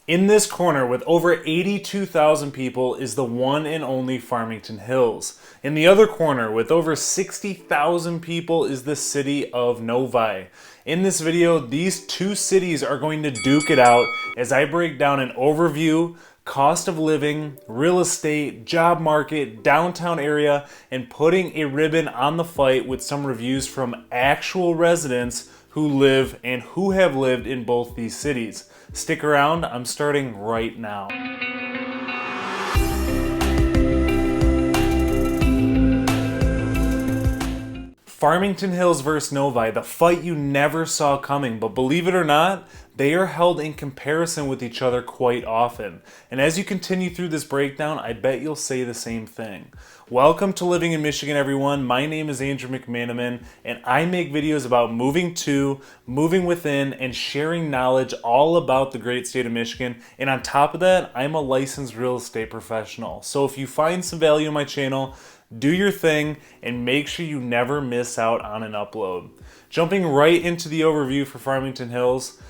In this corner with over 82,000 people is the one and only Farmington Hills. In the other corner with over 60,000 people is the city of Novi. In this video, these two cities are going to duke it out as I break down an overview, cost of living, real estate, job market, downtown area, and putting a ribbon on the fight with some reviews from actual residents who live and who have lived in both these cities. Stick around, I'm starting right now. Farmington Hills versus Novi, the fight you never saw coming, but believe it or not, they are held in comparison with each other quite often. And as you continue through this breakdown, I bet you'll say the same thing. Welcome to Living in Michigan, everyone. My name is Andrew McManaman, and I make videos about moving to, moving within, and sharing knowledge all about the great state of Michigan. And on top of that, I'm a licensed real estate professional. So if you find some value in my channel, do your thing and make sure you never miss out on an upload. Jumping right into the overview for Farmington Hills.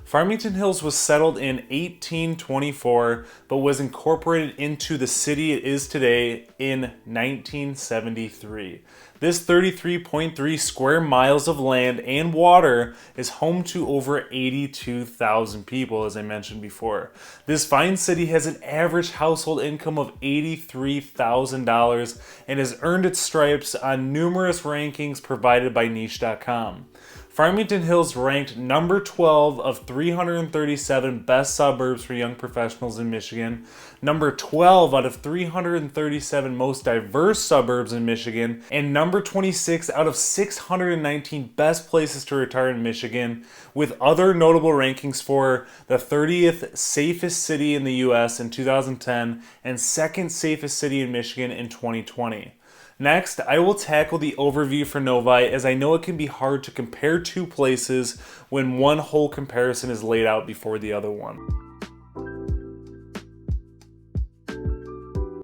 Farmington Hills was settled in 1824, but was incorporated into the city it is today in 1973. This 33.3 square miles of land and water is home to over 82,000 people, as I mentioned before. This fine city has an average household income of $83,000 and has earned its stripes on numerous rankings provided by niche.com. Farmington Hills ranked number 12 of 337 best suburbs for young professionals in Michigan, number 12 out of 337 most diverse suburbs in Michigan, and number 26 out of 619 best places to retire in Michigan, with other notable rankings for the 30th safest city in the US in 2010 and second safest city in Michigan in 2020. Next, I will tackle the overview for Novi, as I know it can be hard to compare two places when one whole comparison is laid out before the other one.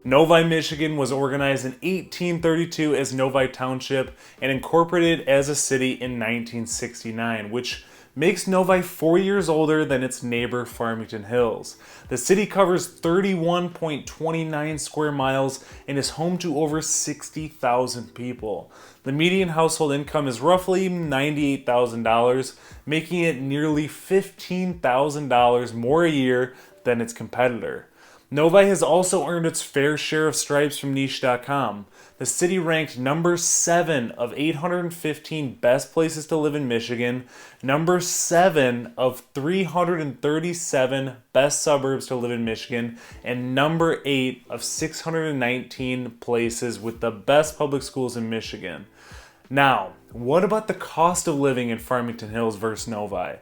Novi, Michigan was organized in 1832 as Novi Township and incorporated as a city in 1969, which makes Novi 4 years older than its neighbor Farmington Hills. The city covers 31.29 square miles and is home to over 60,000 people. The median household income is roughly $98,000, making it nearly $15,000 more a year than its competitor. Novi has also earned its fair share of stripes from niche.com. The city ranked number 7 of 815 best places to live in Michigan, number 7 of 337 best suburbs to live in Michigan, and number 8 of 619 places with the best public schools in Michigan. Now, what about the cost of living in Farmington Hills versus Novi?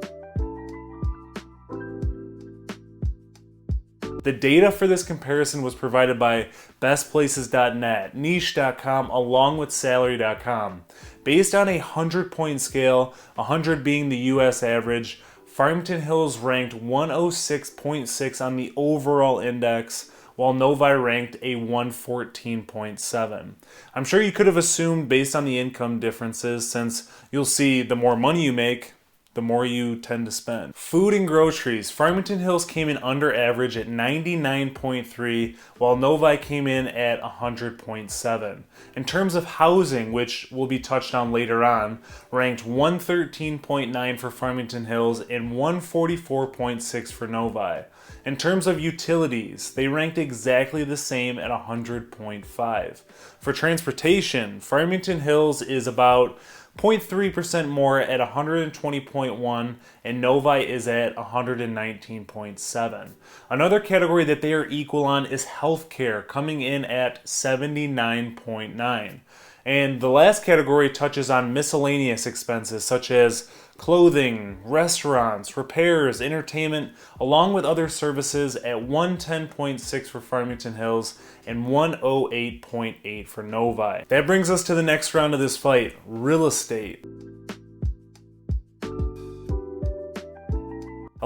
The data for this comparison was provided by bestplaces.net, niche.com, along with salary.com. Based on a 100-point scale, 100 being the US average, Farmington Hills ranked 106.6 on the overall index, while Novi ranked a 114.7. I'm sure you could have assumed based on the income differences, since you'll see the more money you make, the more you tend to spend. Food and groceries. Farmington Hills came in under average at 99.3, while Novi came in at 100.7. In terms of housing, which will be touched on later on, ranked 113.9 for Farmington Hills and 144.6 for Novi. In terms of utilities, they ranked exactly the same at 100.5. For transportation, Farmington Hills is about 0.3% more at 120.1, and Novi is at 119.7. Another category that they are equal on is healthcare, coming in at 79.9. And the last category touches on miscellaneous expenses such as clothing, restaurants, repairs, entertainment, along with other services at 110.6 for Farmington Hills and 108.8 for Novi. That brings us to the next round of this fight, real estate.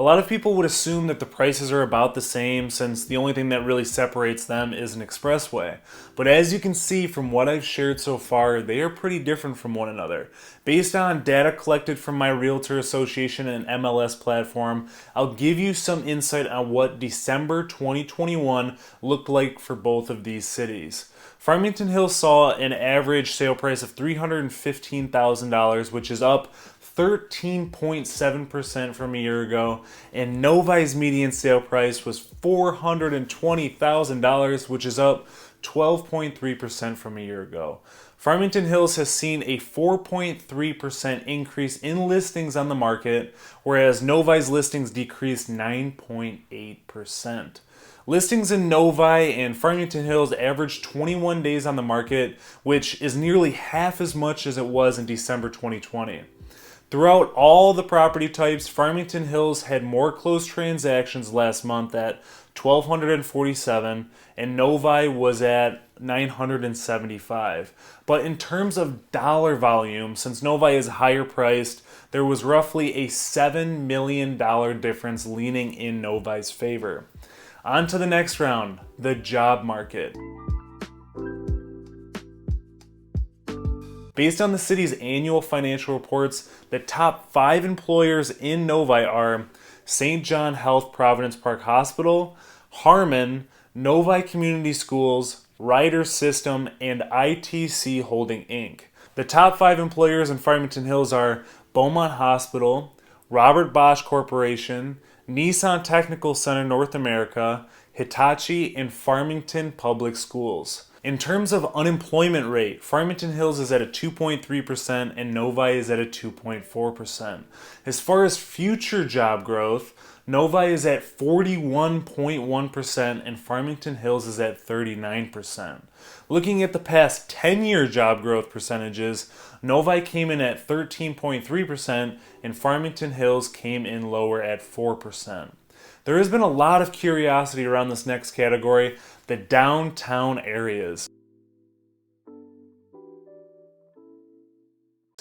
A lot of people would assume that the prices are about the same since the only thing that really separates them is an expressway. But as you can see from what I've shared so far, they are pretty different from one another. Based on data collected from my Realtor Association and MLS platform, I'll give you some insight on what December 2021 looked like for both of these cities. Farmington Hills saw an average sale price of $315,000, which is up 13.7% from a year ago, and Novi's median sale price was $420,000, which is up 12.3% from a year ago. Farmington Hills has seen a 4.3% increase in listings on the market, whereas Novi's listings decreased 9.8%. Listings in Novi and Farmington Hills averaged 21 days on the market, which is nearly half as much as it was in December 2020. Throughout all the property types, Farmington Hills had more closed transactions last month at 1,247, and Novi was at 975. But in terms of dollar volume, since Novi is higher priced, there was roughly a $7 million difference leaning in Novi's favor. On to the next round, the job market. Based on the city's annual financial reports, the top 5 employers in Novi are St. John Health Providence Park Hospital, Harmon, Novi Community Schools, Ryder System, and ITC Holding Inc. The top 5 employers in Farmington Hills are Beaumont Hospital, Robert Bosch Corporation, Nissan Technical Center North America, Hitachi, and Farmington Public Schools. In terms of unemployment rate, Farmington Hills is at a 2.3% and Novi is at a 2.4%. As far as future job growth, Novi is at 41.1% and Farmington Hills is at 39%. Looking at the past 10-year job growth percentages, Novi came in at 13.3% and Farmington Hills came in lower at 4%. There has been a lot of curiosity around this next category, the downtown areas.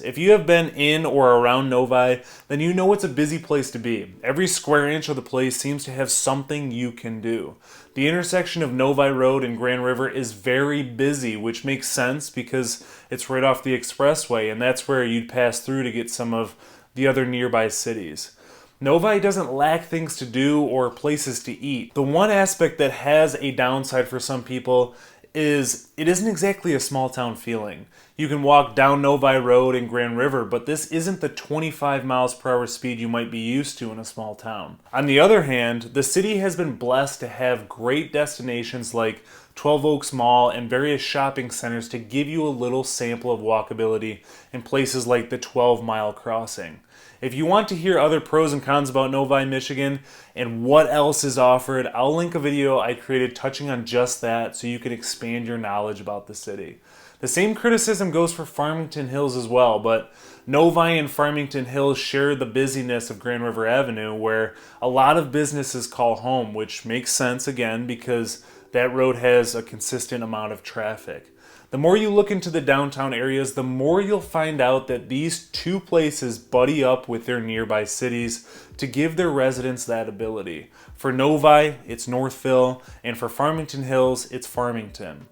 If you have been in or around Novi, then you know it's a busy place to be. Every square inch of the place seems to have something you can do. The intersection of Novi Road and Grand River is very busy, which makes sense because it's right off the expressway, and that's where you'd pass through to get some of the other nearby cities. Novi doesn't lack things to do or places to eat. The one aspect that has a downside for some people is it isn't exactly a small town feeling. You can walk down Novi Road and Grand River, but this isn't the 25 miles per hour speed you might be used to in a small town. On the other hand, the city has been blessed to have great destinations like 12 Oaks Mall and various shopping centers to give you a little sample of walkability in places like the 12-mile crossing. If you want to hear other pros and cons about Novi, Michigan, and what else is offered, I'll link a video I created touching on just that so you can expand your knowledge about the city. The same criticism goes for Farmington Hills as well, but Novi and Farmington Hills share the busyness of Grand River Avenue, where a lot of businesses call home, which makes sense again because that road has a consistent amount of traffic. The more you look into the downtown areas, the more you'll find out that these two places buddy up with their nearby cities to give their residents that ability. For Novi, it's Northville, and for Farmington Hills, it's Farmington.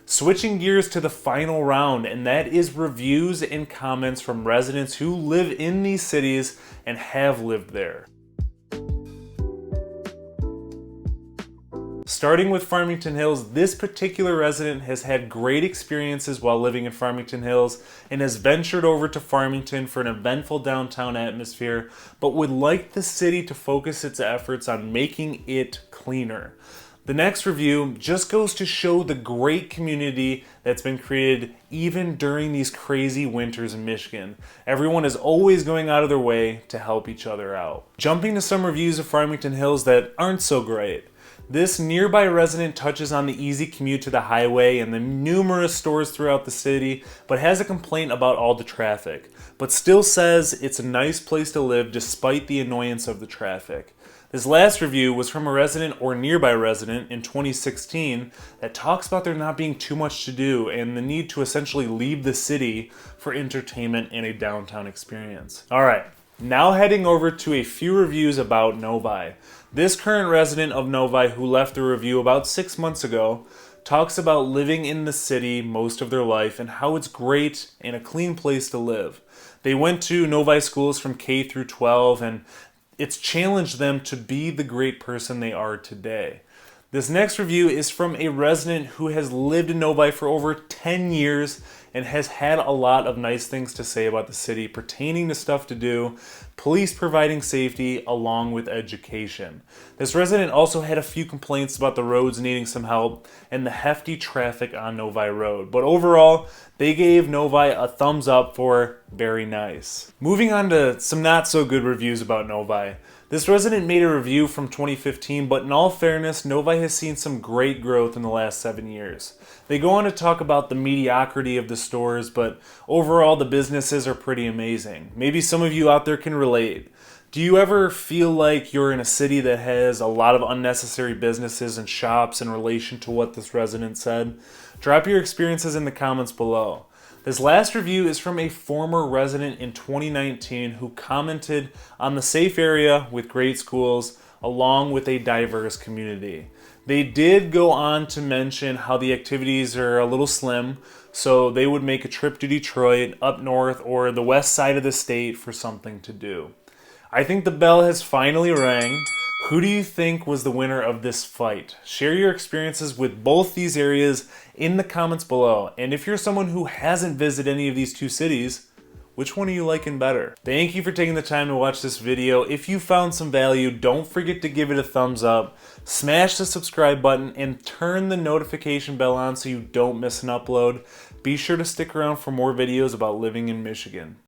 Switching gears to the final round, and that is reviews and comments from residents who live in these cities and have lived there. Starting with Farmington Hills, this particular resident has had great experiences while living in Farmington Hills and has ventured over to Farmington for an eventful downtown atmosphere, but would like the city to focus its efforts on making it cleaner. The next review just goes to show the great community that's been created even during these crazy winters in Michigan. Everyone is always going out of their way to help each other out. Jumping to some reviews of Farmington Hills that aren't so great. This nearby resident touches on the easy commute to the highway and the numerous stores throughout the city, but has a complaint about all the traffic, but still says it's a nice place to live despite the annoyance of the traffic. This last review was from a resident or nearby resident in 2016 that talks about there not being too much to do and the need to essentially leave the city for entertainment and a downtown experience. Alright, Now heading over to a few reviews about Novi. This current resident of Novi who left a review about 6 months ago talks about living in the city most of their life and how it's great and a clean place to live. They went to Novi schools from K through 12 and it's challenged them to be the great person they are today. This next review is from a resident who has lived in Novi for over 10 years and has had a lot of nice things to say about the city pertaining to stuff to do, police providing safety, along with education. This resident also had a few complaints about the roads needing some help and the hefty traffic on Novi Road. But overall, they gave Novi a thumbs up for very nice. Moving on to some not so good reviews about Novi. This resident made a review from 2015, but in all fairness, Novi has seen some great growth in the last 7 years. They go on to talk about the mediocrity of the stores, but overall the businesses are pretty amazing. Maybe some of you out there can relate. Do you ever feel like you're in a city that has a lot of unnecessary businesses and shops in relation to what this resident said? Drop your experiences in the comments below. This last review is from a former resident in 2019 who commented on the safe area with great schools along with a diverse community. They did go on to mention how the activities are a little slim, so they would make a trip to Detroit, up north, or the west side of the state for something to do. I think the bell has finally rang. Who do you think was the winner of this fight? Share your experiences with both these areas in the comments below. And if you're someone who hasn't visited any of these two cities, which one are you liking better? Thank you for taking the time to watch this video. If you found some value, don't forget to give it a thumbs up, smash the subscribe button, and turn the notification bell on so you don't miss an upload. Be sure to stick around for more videos about living in Michigan.